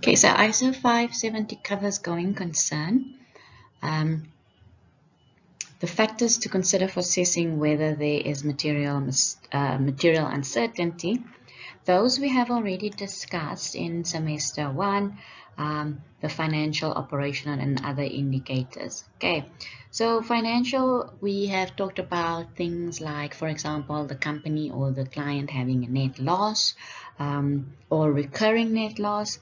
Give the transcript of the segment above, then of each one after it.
Okay, so ISO 570 covers going concern. The factors to consider for assessing whether there is material uncertainty, those we have already discussed in semester 1, the financial, operational, and other indicators. Okay, so financial, we have talked about things like, for example, the company or the client having a net loss, or recurring net loss,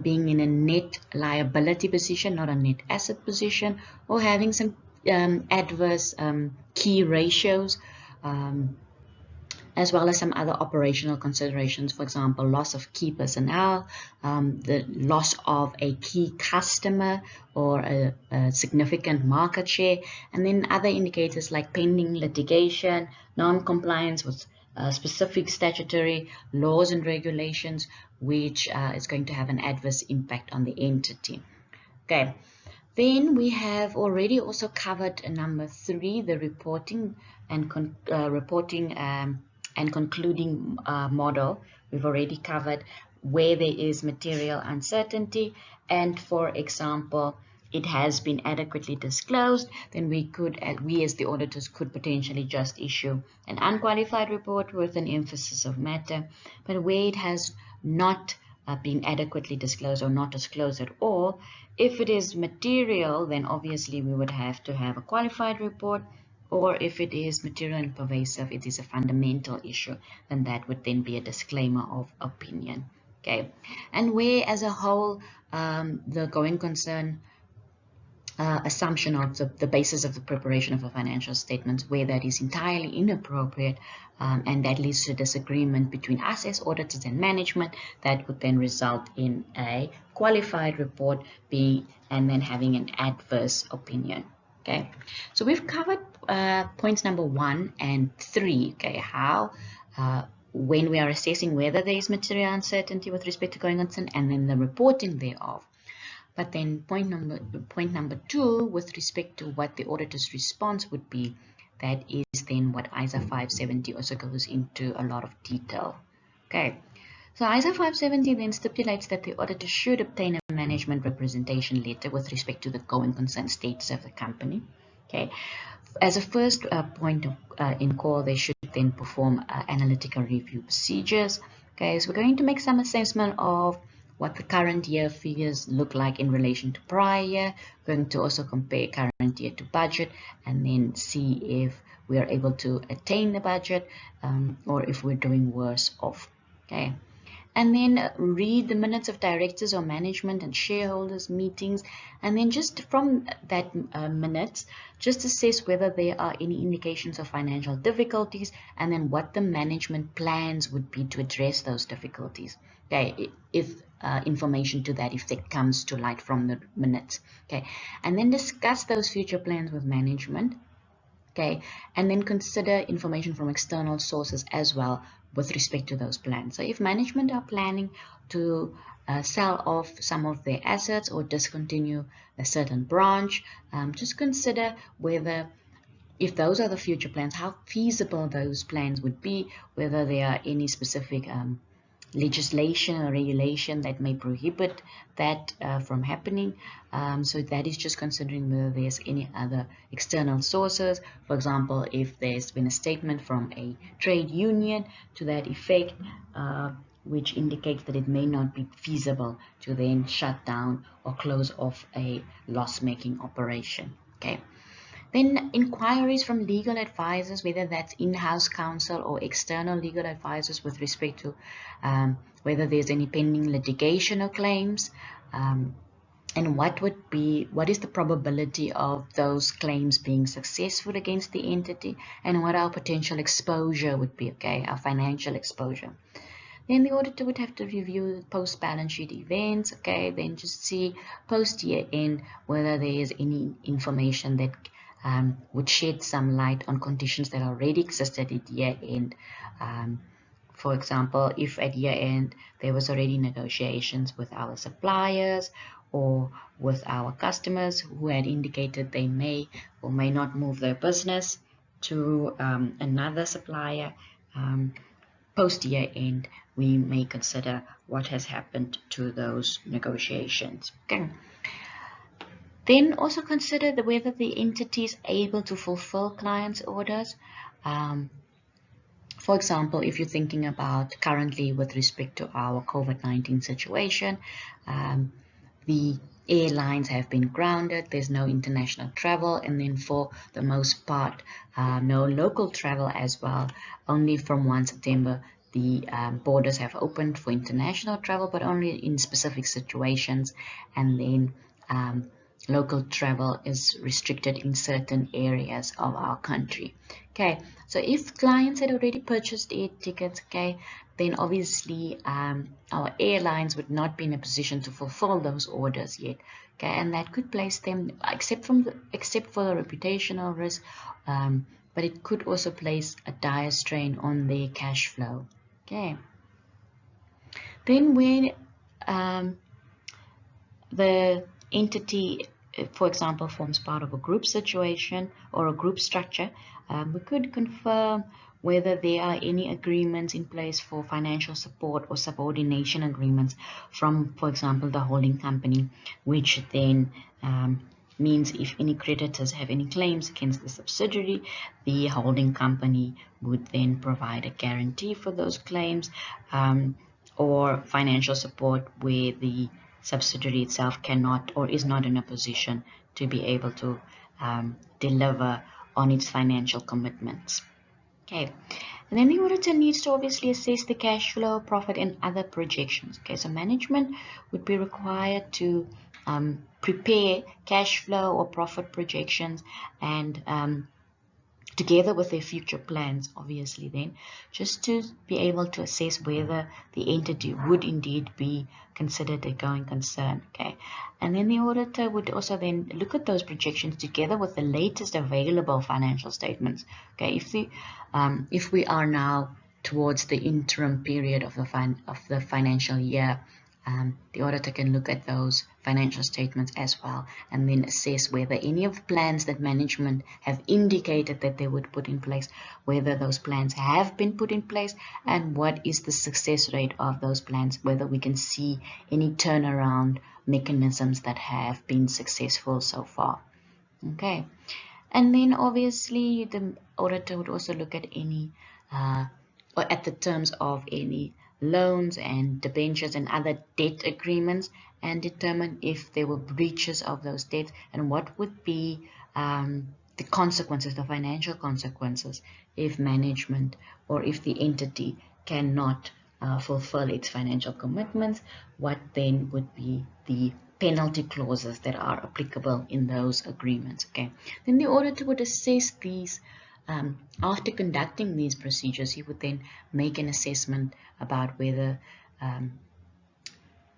being in a net liability position, not a net asset position, or having some adverse key ratios, as well as some other operational considerations, for example, loss of key personnel, the loss of a key customer or a significant market share, and then other indicators like pending litigation, non-compliance with specific statutory laws and regulations, which is going to have an adverse impact on the entity. Okay. Then we have already also covered number 3, the reporting and concluding model. We've already covered where there is material uncertainty, and for example, it has been adequately disclosed, then we as the auditors could potentially just issue an unqualified report with an emphasis of matter. But where it has not been adequately disclosed or not disclosed at all, if it is material, then obviously we would have to have a qualified report, or if it is material and pervasive, it is a fundamental issue, then that would then be a disclaimer of opinion. Okay, and where as a whole the going concern assumption of the basis of the preparation of a financial statement, where that is entirely inappropriate, and that leads to disagreement between us as auditors and management, that would then result in a qualified report and then having an adverse opinion. Okay, so we've covered points number 1 and 3. Okay, how when we are assessing whether there is material uncertainty with respect to going concern, and then the reporting thereof. But then point number 2, with respect to what the auditor's response would be, that is then what ISO 570 also goes into a lot of detail. Okay, so ISO 570 then stipulates that the auditor should obtain a management representation letter with respect to the going concern status of the company. Okay, as a first point in call, they should then perform analytical review procedures. Okay, so we're going to make some assessment of what the current year figures look like in relation to prior year. We're going to also compare current year to budget, and then see if we are able to attain the budget, or if we're doing worse off. Okay, and then read the minutes of directors or management and shareholders meetings, and then just from that minutes, just assess whether there are any indications of financial difficulties, and then what the management plans would be to address those difficulties. Okay, if information to that effect comes to light from the minutes. Okay, and then discuss those future plans with management. Okay, and then consider information from external sources as well with respect to those plans. So if management are planning to sell off some of their assets or discontinue a certain branch, just consider whether, if those are the future plans, how feasible those plans would be, whether there are any specific legislation or regulation that may prohibit that from happening. So that is just considering whether there's any other external sources. For example, if there's been a statement from a trade union to that effect, which indicates that it may not be feasible to then shut down or close off a loss-making operation. Okay. Then inquiries from legal advisors, whether that's in-house counsel or external legal advisors, with respect to whether there's any pending litigation or claims, and what is the probability of those claims being successful against the entity, and what our potential exposure would be, okay, our financial exposure. Then the auditor would have to review post-balance sheet events, okay, then just see post-year end whether there is any information that would shed some light on conditions that already existed at year end. For example, if at year end there was already negotiations with our suppliers or with our customers who had indicated they may or may not move their business to another supplier, post year end, we may consider what has happened to those negotiations. Okay. Then also consider whether the entity is able to fulfill clients' orders. For example, if you're thinking about currently with respect to our COVID-19 situation, the airlines have been grounded, there's no international travel, and then for the most part, no local travel as well. Only from 1 September, the borders have opened for international travel, but only in specific situations, and then local travel is restricted in certain areas of our country. Okay, so if clients had already purchased air tickets, okay, then obviously our airlines would not be in a position to fulfill those orders yet. Okay, and that could place them, except for the reputational risk, but it could also place a dire strain on their cash flow. Okay. Then when the entity, for example, forms part of a group situation or a group structure, we could confirm whether there are any agreements in place for financial support or subordination agreements from, for example, the holding company, which then means if any creditors have any claims against the subsidiary, the holding company would then provide a guarantee for those claims, or financial support where the subsidiary itself cannot or is not in a position to be able to deliver on its financial commitments. Okay, and then the auditor needs to obviously assess the cash flow, profit, and other projections. Okay, so management would be required to prepare cash flow or profit projections and together with their future plans, obviously, then just to be able to assess whether the entity would indeed be considered a going concern. Okay, and then the auditor would also then look at those projections together with the latest available financial statements. Okay, if we are now towards the interim period of the financial year, the auditor can look at those financial statements as well and then assess whether any of the plans that management have indicated that they would put in place, whether those plans have been put in place and what is the success rate of those plans, whether we can see any turnaround mechanisms that have been successful so far. Okay, and then obviously the auditor would also look at any or at the terms of any loans and debentures and other debt agreements and determine if there were breaches of those debts and what would be the consequences, the financial consequences, if management or if the entity cannot fulfill its financial commitments, what then would be the penalty clauses that are applicable in those agreements. Okay, then the auditor would assess these. After conducting these procedures, he would then make an assessment about whether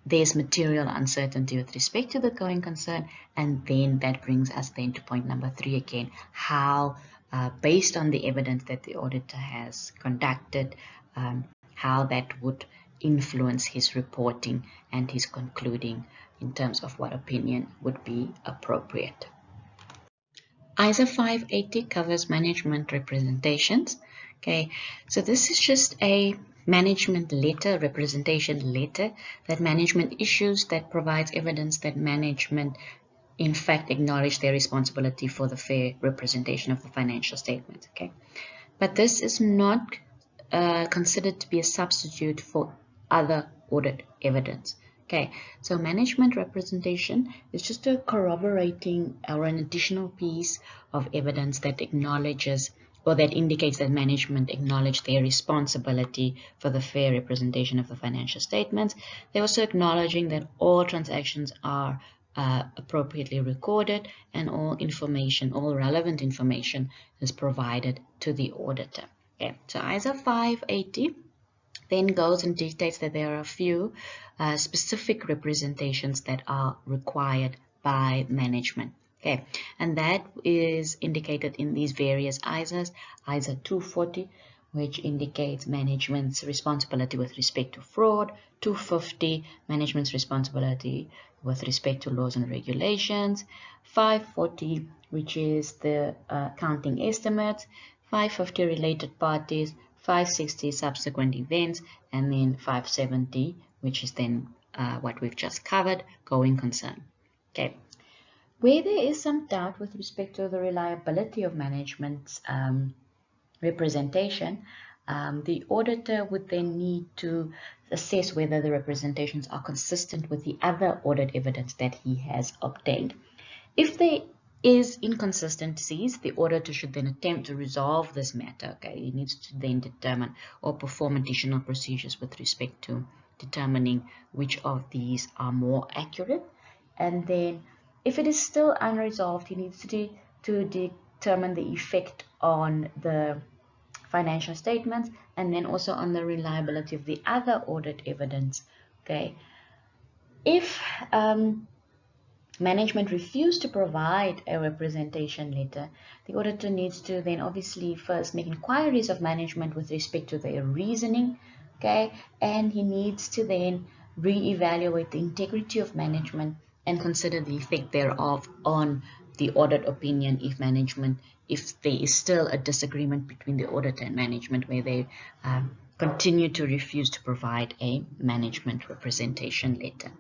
there's material uncertainty with respect to the going concern, and then that brings us then to point number 3 again, how based on the evidence that the auditor has conducted, how that would influence his reporting and his concluding in terms of what opinion would be appropriate. ISA 580 covers management representations. Okay, so this is just a management letter, representation letter that management issues that provides evidence that management in fact acknowledge their responsibility for the fair representation of the financial statements. Okay, but this is not considered to be a substitute for other audit evidence. Okay, so management representation is just a corroborating or an additional piece of evidence that acknowledges or that indicates that management acknowledged their responsibility for the fair representation of the financial statements. They're also acknowledging that all transactions are appropriately recorded and all information, all relevant information is provided to the auditor. Okay, so ISA 580 then goes and dictates that there are a few specific representations that are required by management. Okay, and that is indicated in these various ISAs. ISA 240, which indicates management's responsibility with respect to fraud. 250, management's responsibility with respect to laws and regulations. 540, which is the accounting estimates. 550, related parties. 560 subsequent events, and then 570, which is then what we've just covered, going concern. Okay. Where there is some doubt with respect to the reliability of management's representation, the auditor would then need to assess whether the representations are consistent with the other audit evidence that he has obtained. If there is inconsistencies, the auditor should then attempt to resolve this matter. Okay, he needs to then determine or perform additional procedures with respect to determining which of these are more accurate. And then if it is still unresolved, he needs to determine the effect on the financial statements and then also on the reliability of the other audit evidence. Okay, if management refused to provide a representation letter, the auditor needs to then obviously first make inquiries of management with respect to their reasoning, okay, and he needs to then re-evaluate the integrity of management and consider the effect thereof on the audit opinion if there is still a disagreement between the auditor and management where they continue to refuse to provide a management representation letter.